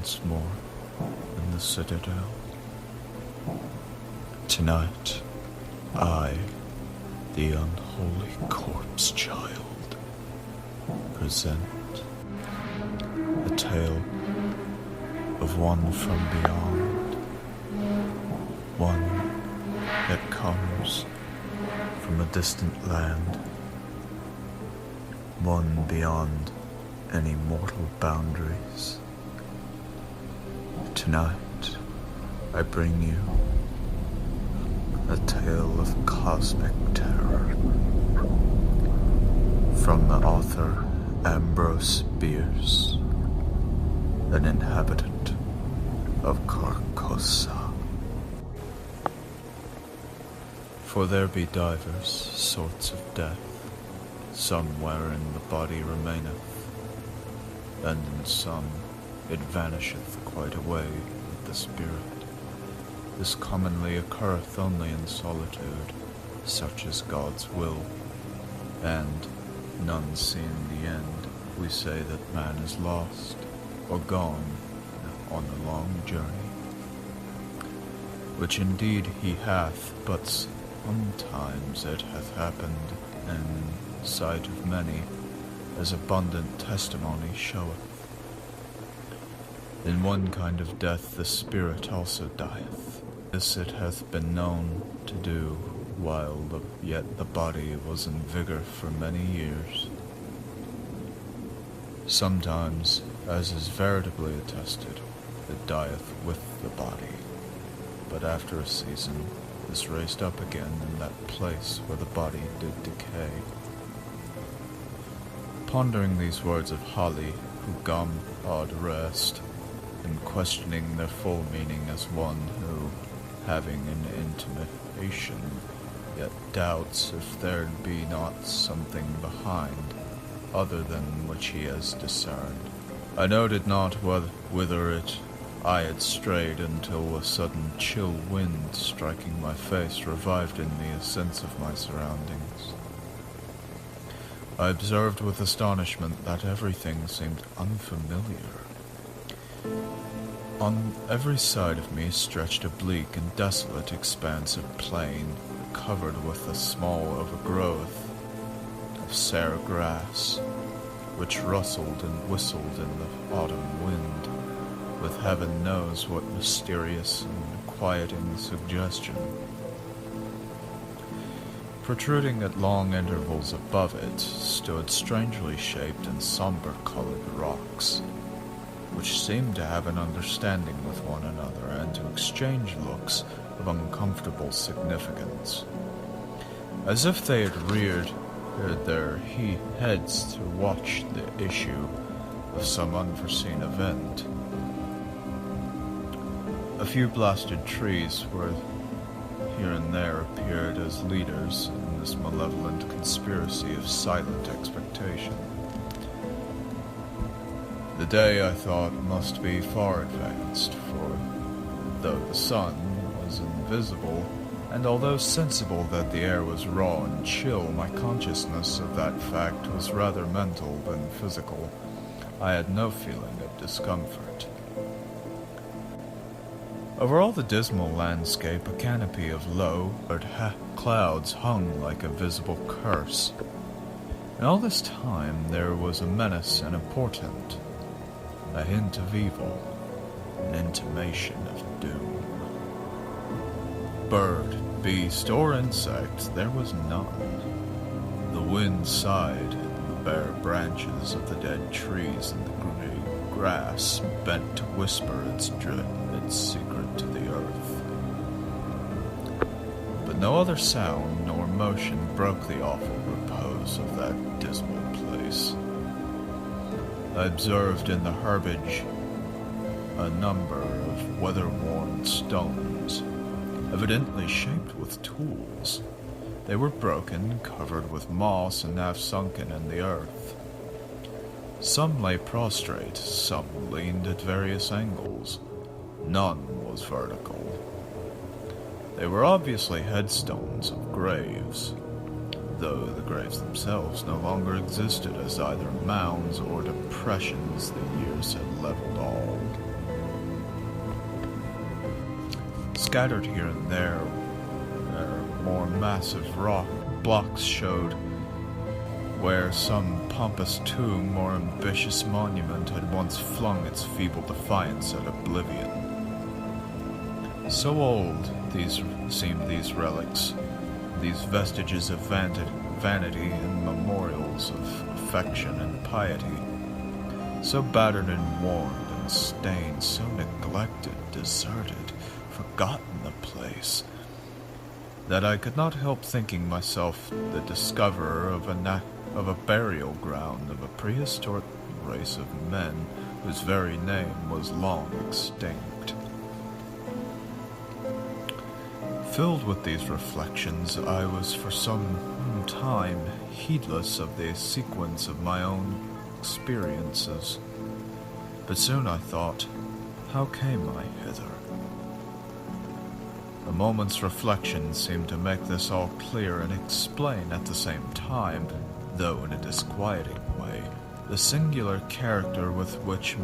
once more in the Citadel. Tonight, I, the unholy corpse child, present a tale of one from beyond, one that comes from a distant land, one beyond any mortal boundaries. Tonight, I bring you a tale of cosmic terror from the author Ambrose Bierce, an inhabitant of Carcossa. For there be divers sorts of death, some wherein the body remaineth, and in some it vanisheth quite away with the spirit. This commonly occurreth only in solitude, such as God's will, and, none seeing the end, we say that man is lost, or gone on a long journey, which indeed he hath, but sometimes it hath happened in sight of many, as abundant testimony showeth. In one kind of death the spirit also dieth. This it hath been known to do, while yet the body was in vigour for many years. Sometimes, as is veritably attested, it dieth with the body, but after a season is raised up again in that place where the body did decay. Pondering these words of Holly, who gum odd rest, and questioning their full meaning as one who, having an intimation, yet doubts if there be not something behind, other than which he has discerned. I noted not whither I had strayed until a sudden chill wind striking my face revived in me a sense of my surroundings. I observed with astonishment that everything seemed unfamiliar. On every side of me stretched a bleak and desolate expanse of plain, covered with a small overgrowth of sere grass, which rustled and whistled in the autumn wind, with heaven knows what mysterious and quieting suggestion. Protruding at long intervals above it stood strangely shaped and somber-colored rocks, which seemed to have an understanding with one another and to exchange looks of uncomfortable significance, as if they had reared their heads to watch the issue of some unforeseen event. A few blasted trees were here and there appeared as leaders in this malevolent conspiracy of silent expectation. The day, I thought, must be far advanced, for though the sun was invisible, and although sensible that the air was raw and chill, my consciousness of that fact was rather mental than physical. I had no feeling of discomfort. Over all the dismal landscape, a canopy of low, clouds hung like a visible curse. And all this time there was a menace and a portent, a hint of evil, an intimation of doom. Bird, beast, or insect, there was none. The wind sighed in the bare branches of the dead trees, and the grey grass bent to whisper its secret to the earth. But no other sound nor motion broke the awful repose of that dismal place. I observed in the herbage a number of weather-worn stones, evidently shaped with tools. They were broken, covered with moss, and half sunken in the earth. Some lay prostrate, some leaned at various angles. None was vertical. They were obviously headstones of graves, though the graves themselves no longer existed as either mounds or depressions the years had leveled all. Scattered here and there, more massive rock blocks showed where some pompous tomb or ambitious monument had once flung its feeble defiance at oblivion. So old seemed these relics, these vestiges of vanity and memorials of affection and piety, so battered and worn and stained, so neglected, deserted, forgotten a place, that I could not help thinking myself the discoverer of a burial ground of a prehistoric race of men whose very name was long extinct. Filled with these reflections, I was for some time heedless of the sequence of my own experiences. But soon I thought, how came I hither? A moment's reflection seemed to make this all clear and explain at the same time, though in a disquieting way, the singular character with which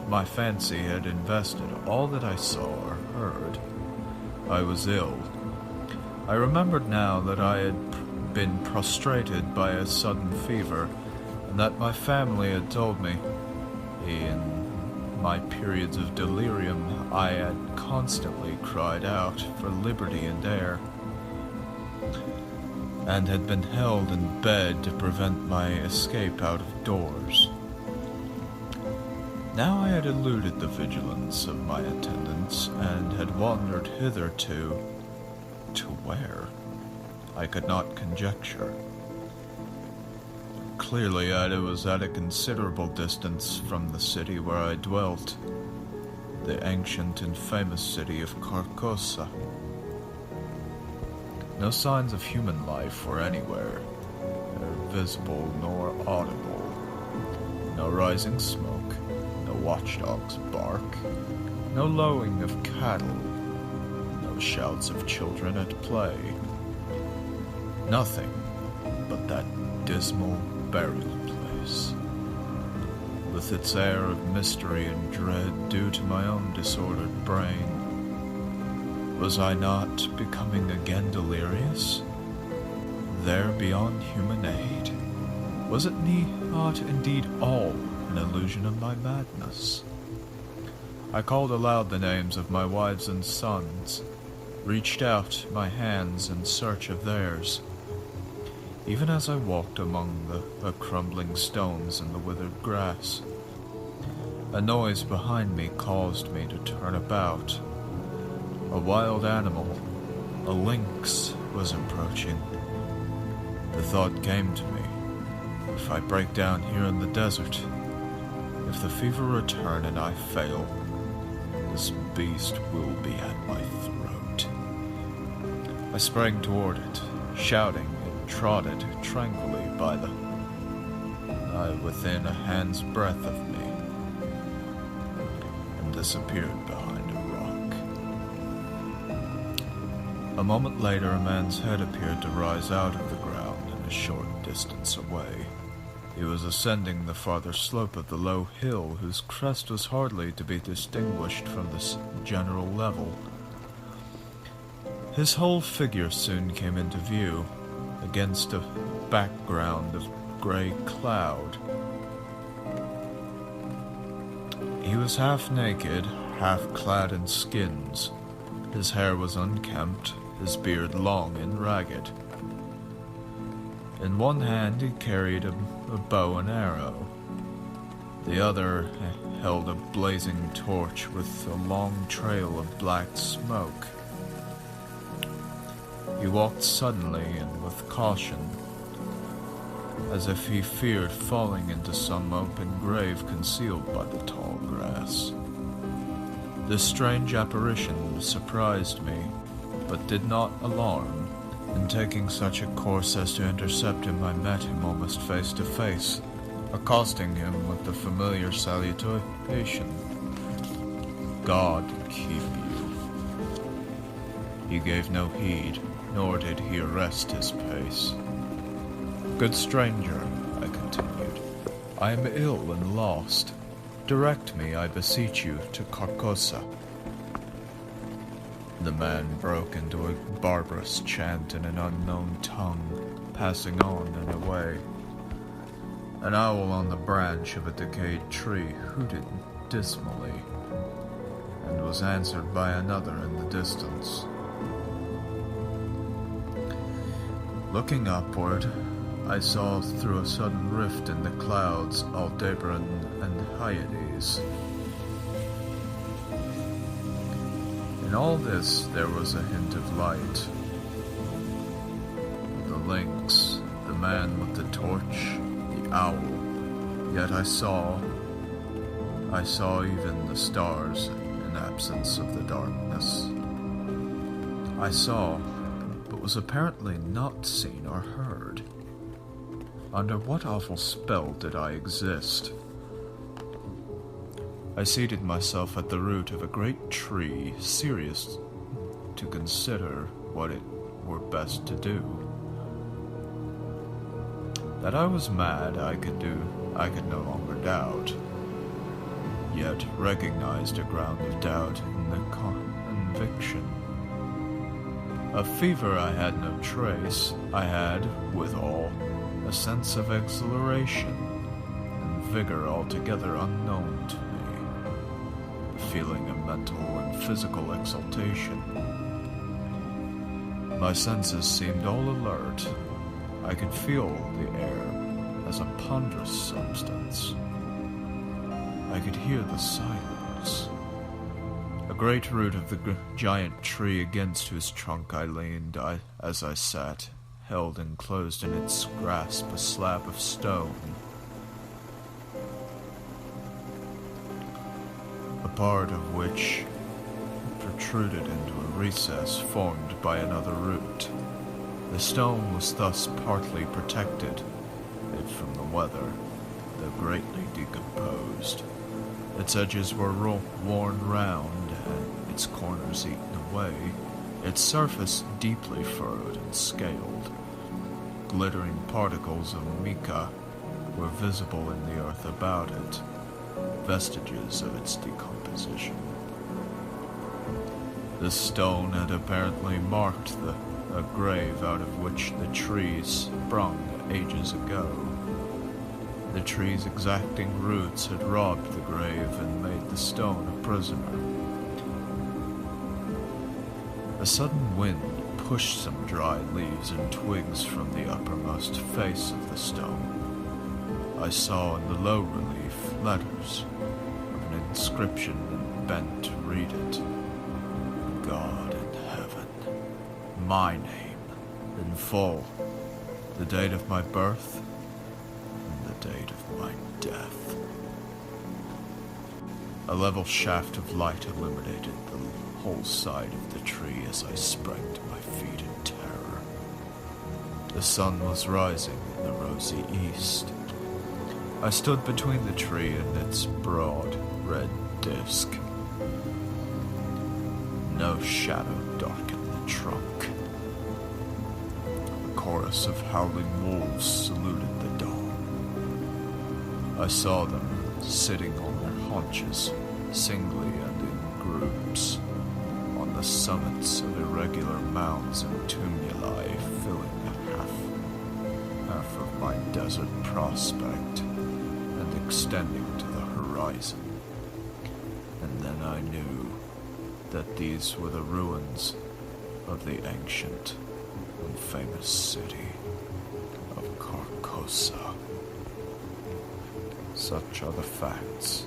my fancy had invested all that I saw or heard. I was ill. I remembered now that I had been prostrated by a sudden fever, and that my family had told me, in my periods of delirium, I had constantly cried out for liberty and air, and had been held in bed to prevent my escape out of doors. Now I had eluded the vigilance of my attendants, and had wandered hitherto. To where? I could not conjecture. Clearly I was at a considerable distance from the city where I dwelt, the ancient and famous city of Carcossa. No signs of human life were anywhere, nor visible nor audible. No rising smoke, no watchdog's bark, no lowing of cattle, no shouts of children at play. Nothing but that dismal burial place, with its air of mystery and dread due to my own disordered brain. Was I not becoming again delirious? There beyond human aid? Was it not indeed all an illusion of my madness? I called aloud the names of my wives and sons, reached out my hands in search of theirs. Even as I walked among the crumbling stones and the withered grass, a noise behind me caused me to turn about. A wild animal, a lynx, was approaching. The thought came to me, if I break down here in the desert, if the fever return and I fail, this beast will be at my throat. I sprang toward it, shouting, and trotted tranquilly by within a hand's breadth of me, and disappeared behind a rock. A moment later, a man's head appeared to rise out of the ground and a short distance away. He was ascending the farther slope of the low hill, whose crest was hardly to be distinguished from the general level. His whole figure soon came into view, against a background of grey cloud. He was half naked, half clad in skins. His hair was unkempt, his beard long and ragged. In one hand he carried a bow and arrow. The other held a blazing torch with a long trail of black smoke. He walked suddenly and with caution, as if he feared falling into some open grave concealed by the tall grass. This strange apparition surprised me, but did not alarm. In taking such a course as to intercept him, I met him almost face to face, accosting him with the familiar salutation. God keep you. He gave no heed, nor did he arrest his pace. Good stranger, I continued, I am ill and lost. Direct me, I beseech you, to Carcossa. The man broke into a barbarous chant in an unknown tongue, passing on and away. An owl on the branch of a decayed tree hooted dismally, and was answered by another in the distance. Looking upward, I saw through a sudden rift in the clouds Aldebaran and Hyades. In all this there was a hint of light. The lynx, the man with the torch, the owl, yet I saw even the stars in absence of the darkness. I saw, but was apparently not seen or heard. Under what awful spell did I exist? I seated myself at the root of a great tree, serious to consider what it were best to do. That I was mad I could no longer doubt, yet recognized a ground of doubt in the conviction. Of fever I had no trace. I had, withal, a sense of exhilaration and vigor altogether unknown to me, a feeling of mental and physical exaltation. My senses seemed all alert. I could feel the air as a ponderous substance. I could hear the silence. A great root of the giant tree against whose trunk I leaned, as I sat, held enclosed in its grasp a slab of stone. A part of which protruded into a recess formed by another root. The stone was thus partly protected it from the weather, though greatly decomposed. Its edges were worn round, and its corners eaten away, its surface deeply furrowed and scaled. Glittering particles of mica were visible in the earth about it, vestiges of its decomposition. This stone had apparently marked a grave out of which the trees sprung ages ago. The tree's exacting roots had robbed the grave and made the stone a prisoner. A sudden wind pushed some dry leaves and twigs from the uppermost face of the stone. I saw in the low relief letters of an inscription and bent to read it. God in heaven. My name, in full, the date of my birth, and the date of my death. A level shaft of light illuminated the whole side of the tree as I sprang to my feet in terror. The sun was rising in the rosy east. I stood between the tree and its broad, red disk. No shadow darkened the trunk. A chorus of howling wolves saluted the dawn. I saw them sitting on their haunches, singly and in groups, on the summits of irregular mounds and tumuli, filling half of my desert prospect and extending to the horizon. And then I knew that these were the ruins of the ancient and famous city of Carcossa. Such are the facts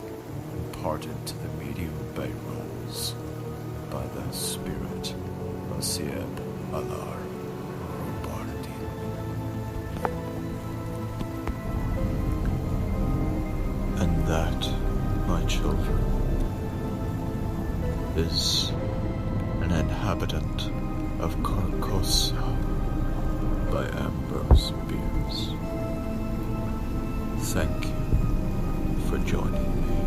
imparted to the medium bay rolls by the spirit of Sieb Alar Robardi. And that, my children, is an inhabitant of Carcossa by Ambrose Bierce. Thank you for joining me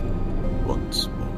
once more.